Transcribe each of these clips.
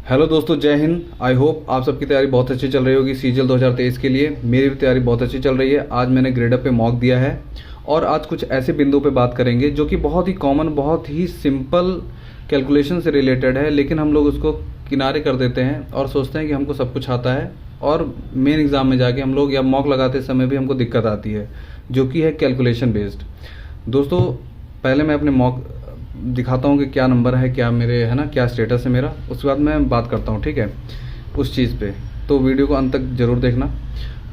Hello दोस्तों, जय Hind. I hope आप सबकी तैयारी बहुत अच्छी चल रही होगी सीजीएल 2023 के लिए। मेरी भी तैयारी बहुत अच्छी चल रही है। आज मैंने ग्रेड अप पे मॉक दिया है और आज कुछ ऐसे बिंदुओं पे बात करेंगे जो कि बहुत ही कॉमन, बहुत ही सिंपल कैलकुलेशन से रिलेटेड है, लेकिन हम लोग उसको किनारे कर देते हैं और सोचते हैं कि हमको सब कुछ आता है और मेन एग्ज़ाम में जाके हम लोग या मॉक लगाते समय भी हमको दिक्कत आती है, जो कि है कैलकुलेशन बेस्ड। दोस्तों, पहले मैं अपने मॉक दिखाता हूँ कि क्या नंबर है, क्या मेरे है ना, क्या स्टेटस है मेरा। उसके बाद मैं बात करता हूँ, ठीक है, उस चीज़ पे। तो वीडियो को अंत तक ज़रूर देखना।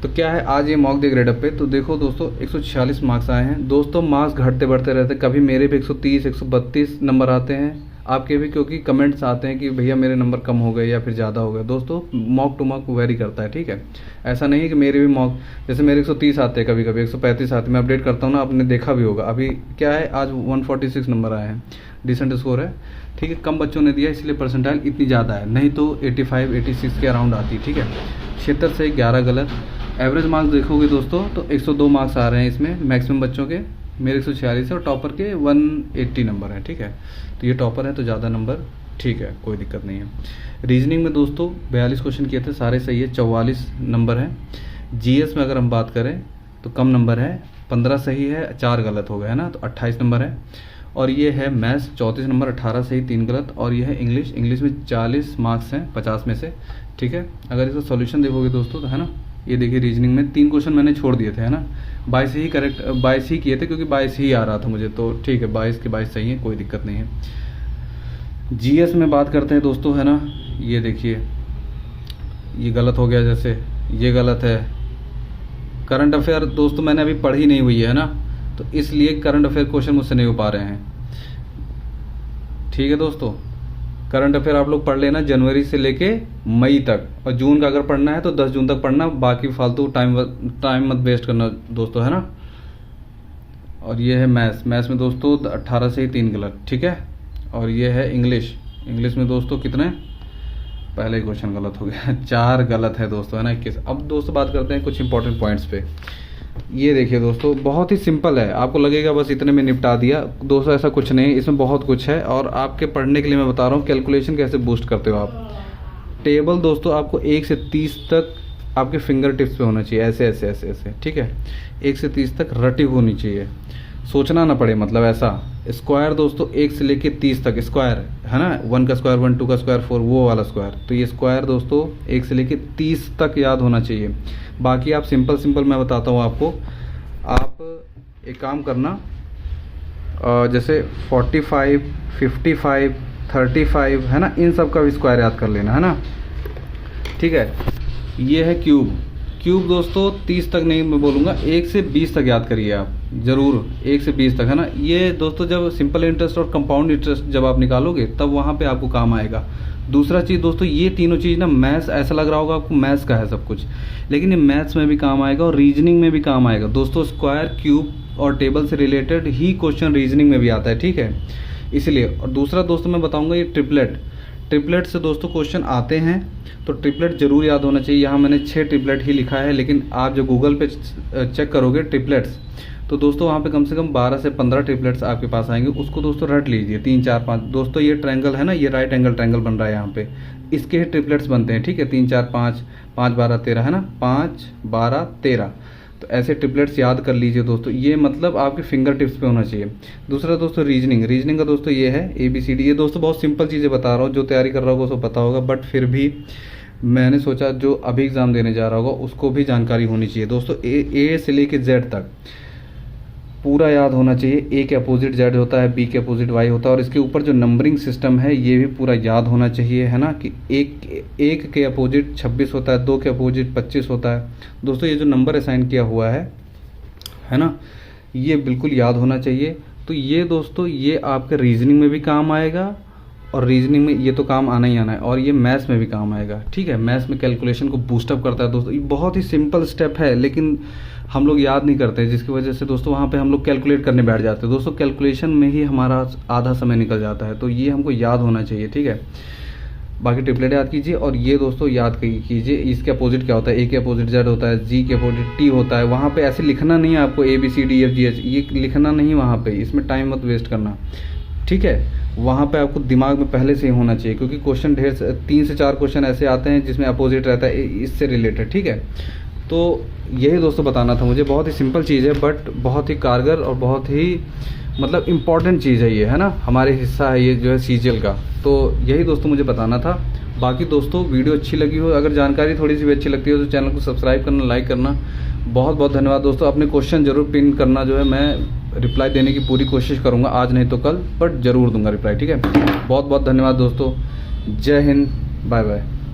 तो क्या है, आज ये मॉक दे ग्रेड अप पे। तो देखो दोस्तों, 146 मार्क्स आए हैं। दोस्तों, मार्क्स घटते बढ़ते रहते हैं। कभी मेरे भी 130 132 नंबर आते हैं, आपके भी, क्योंकि कमेंट्स आते हैं कि भैया मेरे नंबर कम हो गए या फिर ज़्यादा हो गए। दोस्तों, मॉक टू मॉक वेरी करता है, ठीक है। ऐसा नहीं है कि मेरे भी मॉक, जैसे मेरे 130 आते हैं, कभी कभी 135 आते हैं। मैं अपडेट करता हूँ ना, आपने देखा भी होगा। अभी क्या है, आज 146 नंबर आए हैं, डिसेंट स्कोर है, ठीक है। कम बच्चों ने दिया, इसलिए परसेंटाइल इतनी ज़्यादा है, नहीं तो 85 86 के अराउंड आती, ठीक है। 76 से 11 गलत। एवरेज मार्क्स देखोगे दोस्तों तो 102 मार्क्स आ रहे हैं इसमें मैक्सिमम बच्चों के। मेरे 146 है और टॉपर के 180 नंबर है, ठीक है। तो ये टॉपर है तो ज़्यादा नंबर, ठीक है, कोई दिक्कत नहीं है। रीजनिंग में दोस्तों 42 क्वेश्चन किए थे, सारे सही है, 44 नंबर है। जीएस में अगर हम बात करें तो कम नंबर है, 15 सही है, 4 गलत हो गए, है ना, तो 28 नंबर है। और ये है मैथ्स 34 नंबर, 18 सही 3 गलत। और ये है इंग्लिश में 40 मार्क्स हैं 50 में से, ठीक है। अगर इसका सॉल्यूशन देखोगे दोस्तों तो है ना, ये देखिए, रीजनिंग में 3 क्वेश्चन मैंने छोड़ दिए थे, है ना। 22 ही करेक्ट, 22 ही किए थे क्योंकि 22 ही आ रहा था मुझे, तो ठीक है, 22 के 22 सही है, कोई दिक्कत नहीं है। जीएस में बात करते हैं दोस्तों, है ना, ये देखिए, ये गलत हो गया, जैसे ये गलत है। करंट अफेयर दोस्तों मैंने अभी पढ़ी नहीं हुई है ना, तो इसलिए करंट अफेयर क्वेश्चन मुझसे नहीं हो पा रहे हैं, ठीक है दोस्तों। करंट अफेयर आप लोग पढ़ लेना जनवरी से लेके मई तक, और जून का अगर पढ़ना है तो 10 जून तक पढ़ना, बाकी फालतू टाइम मत वेस्ट करना दोस्तों, है ना। और ये है मैथ्स में दोस्तों 18 से ही 3 गलत, ठीक है। और ये है इंग्लिश में दोस्तों कितने, पहले ही क्वेश्चन गलत हो गया 4 गलत है दोस्तों, है ना, 21। अब दोस्तों बात करते हैं कुछ इंपॉर्टेंट पॉइंट्स पे। ये देखिए दोस्तों, बहुत ही सिंपल है, आपको लगेगा बस इतने में निपटा दिया। दोस्तों ऐसा कुछ नहीं, इसमें बहुत कुछ है, और आपके पढ़ने के लिए मैं बता रहा हूँ कैलकुलेशन कैसे बूस्ट करते हो आप। टेबल दोस्तों आपको 1 से 30 तक आपके फिंगर टिप्स पे होना चाहिए, ऐसे ऐसे ऐसे ऐसे, ठीक है। 1 से 30 तक रटी होनी चाहिए, सोचना ना पड़े, मतलब ऐसा। स्क्वायर दोस्तों 1 से लेके 30 तक स्क्वायर, है ना, 1 का स्क्वायर 1, 2 का स्क्वायर 4, वो वाला स्क्वायर। तो ये स्क्वायर दोस्तों 1 से लेके 30 तक याद होना चाहिए। बाकी आप सिंपल मैं बताता हूँ आपको। आप एक काम करना, जैसे 45 55 35, है ना, इन सब का भी स्क्वायर याद कर लेना, है ना, ठीक है। ये है क्यूब दोस्तों 30 तक नहीं मैं बोलूँगा, 1 से 20 तक याद करिए आप ज़रूर, 1 से 20 तक, है ना। ये दोस्तों जब सिंपल इंटरेस्ट और कंपाउंड इंटरेस्ट जब आप निकालोगे तब वहाँ पे आपको काम आएगा। दूसरा चीज़ दोस्तों, ये तीनों चीज़ ना, मैथ्स ऐसा लग रहा होगा आपको मैथ्स का है सब कुछ, लेकिन ये मैथ्स में भी काम आएगा और रीजनिंग में भी काम आएगा दोस्तों। स्क्वायर, क्यूब और टेबल से रिलेटेड ही क्वेश्चन रीजनिंग में भी आता है, ठीक है, इसलिए। और दूसरा दोस्तों मैं बताऊँगा, ये ट्रिपलेट से दोस्तों क्वेश्चन आते हैं, तो ट्रिपलेट जरूर याद होना चाहिए। यहाँ मैंने 6 ट्रिपलेट ही लिखा है, लेकिन आप जो गूगल पे चेक करोगे ट्रिपलेट्स, तो दोस्तों वहाँ पे कम से कम 12 से 15 ट्रिपलेट्स आपके पास आएंगे। उसको दोस्तों रट लीजिए, 3 4 5। दोस्तों ये ट्रायंगल है ना, ये राइट एंगल ट्रायंगल बन रहा है यहाँ पे, इसके ही ट्रिपलेट्स बनते हैं, ठीक है। 3 4 5, 5 12 13, है ना, 5 12 13। तो ऐसे ट्रिपलेट्स याद कर लीजिए दोस्तों, ये मतलब आपके फिंगर टिप्स पे होना चाहिए। दूसरा दोस्तों रीजनिंग का दोस्तों ये है ABCD। ये दोस्तों बहुत सिंपल चीज़ें बता रहा हूँ, जो तैयारी कर रहा होगा उसको पता होगा, बट फिर भी मैंने सोचा जो अभी एग्ज़ाम देने जा रहा होगा उसको भी जानकारी होनी चाहिए दोस्तों। ए से लेके Z तक पूरा याद होना चाहिए। ए के अपोजिट Z होता है, बी के अपोजिट Y होता है, और इसके ऊपर जो नंबरिंग सिस्टम है ये भी पूरा याद होना चाहिए, है ना, कि एक के अपोजिट 26 होता है, 2 के अपोजिट 25 होता है। दोस्तों ये जो नंबर असाइन किया हुआ है ना, ये बिल्कुल याद होना चाहिए। तो ये दोस्तों ये आपके रीजनिंग में भी काम आएगा, और रीजनिंग में ये तो काम आना ही आना है, और ये मैथ्स में भी काम आएगा, ठीक है। मैथ्स में कैलकुलेशन को बूस्टअप करता है दोस्तों। ये बहुत ही सिंपल स्टेप है, लेकिन हम लोग याद नहीं करते, जिसकी वजह से दोस्तों वहाँ पे हम लोग कैलकुलेट करने बैठ जाते हैं दोस्तों। कैलकुलेशन में ही हमारा आधा समय निकल जाता है, तो ये हमको याद होना चाहिए, ठीक है। बाकी ट्रिपलेट याद कीजिए, और ये दोस्तों याद कीजिए इसके अपोजिट क्या होता है। ए के अपोजिट Z होता है, जी के अपोजिट T होता है। वहाँ पे ऐसे लिखना नहीं है आपको ABCDEFGH, ये लिखना नहीं वहाँ पे, इसमें टाइम मत वेस्ट करना, ठीक है, वहाँ पे आपको दिमाग में पहले से ही होना चाहिए, क्योंकि क्वेश्चन 3 से 4 क्वेश्चन ऐसे आते हैं जिसमें अपोजिट रहता है इससे रिलेटेड। ठीक है, तो यही दोस्तों बताना था मुझे। बहुत ही सिंपल चीज़ है बट बहुत ही कारगर और बहुत ही मतलब इम्पॉर्टेंट चीज़ है ये, है ना, हमारे हिस्सा है ये जो है सीजीएल का। तो यही दोस्तों मुझे बताना था। बाकी दोस्तों वीडियो अच्छी लगी हो, अगर जानकारी थोड़ी सी भी अच्छी लगती हो तो चैनल को सब्सक्राइब करना, लाइक करना। बहुत बहुत धन्यवाद दोस्तों। अपने क्वेश्चन जरूर पिन करना, जो है मैं रिप्लाई देने की पूरी कोशिश करूँगा, आज नहीं तो कल, बट ज़रूर दूंगा रिप्लाई। ठीक है, बहुत बहुत धन्यवाद दोस्तों। जय हिंद, बाय बाय।